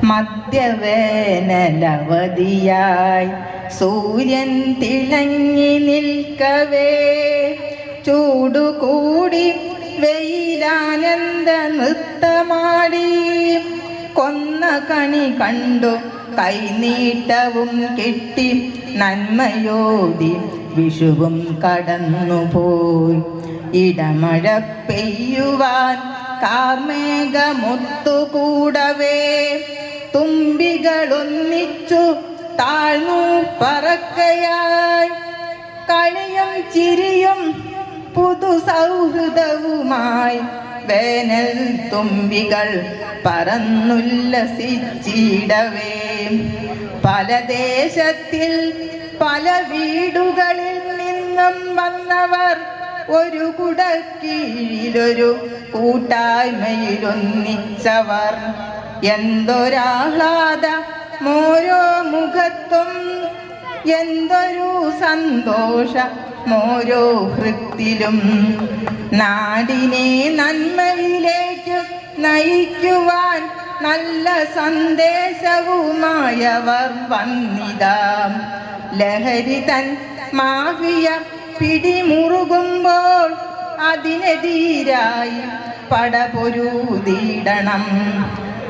മധ്യവേനലവധിയായി സൂര്യൻ തിളങ്ങി നിൽക്കവേ ചൂടുകൂടി വെയിലാനന്ദ നൃത്തമാടി കൊന്ന കണി കണ്ടു കൈനീട്ടവും കിട്ടി നന്മയോടി വിഷുവും കടന്നുപോയി. ഇടമഴ പെയ്യുവാൻ കാർമേഘമൊത്തുകൂടവേ തുമ്പികളൊന്നിച്ചു താഴ്ന്നു പറക്കയായി. കളിയും ചിരിയും പുതു സൗഹൃദവുമായി വേനൽ തുമ്പികൾ പറന്നുല്ലസിച്ചിടവേ. പല ദേശത്തിൽ പല വീടുകളിൽ നിന്നും വന്നവർ ഒരു കുടക്കീഴിലൊരു കൂട്ടായ്മയിലൊന്നിച്ചവർ. എന്തൊരാഹ്ലാദ മോരോ മുഖത്തും എന്തൊരു സന്തോഷ മോരോ ഹൃത്തിലും. നാടിനെ നന്മയിലേക്ക് നയിക്കുവാൻ നല്ല സന്ദേശവുമായവർ വന്നിതാ. ലഹരി തൻ മാഫിയ പിടിമുറുകുമ്പോൾ അതിനെതിരായി പടപൊരുതിടണം.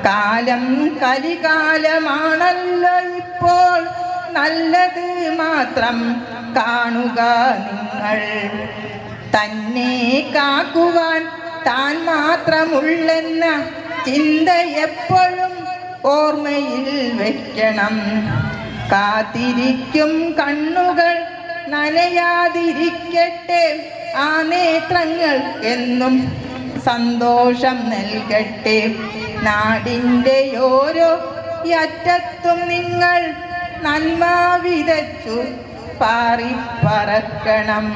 കാലം കലികാലമാണല്ലോ ഇപ്പോൾ, നല്ലത് മാത്രം കാണുക നിങ്ങൾ. തന്നെ കാക്കുവാൻ താൻ മാത്രമുള്ളെന്ന ചിന്ത എപ്പോഴും ഓർമ്മയിൽ വെക്കണം. കാത്തിരിക്കും കണ്ണുകൾ നനയാതിരിക്കട്ടെ, ആ നേത്രങ്ങൾ എന്നും സന്തോഷം നൽകട്ടെ. നാടിൻ്റെ ഓരോ അറ്റത്തും നിങ്ങൾ നന്മ വിതച്ചു പാറിപ്പറക്കണം.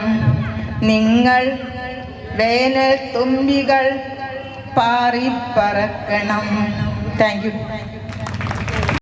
നിങ്ങൾ വേനൽ തുമ്പികൾ പാറിപ്പറക്കണം. Thank you.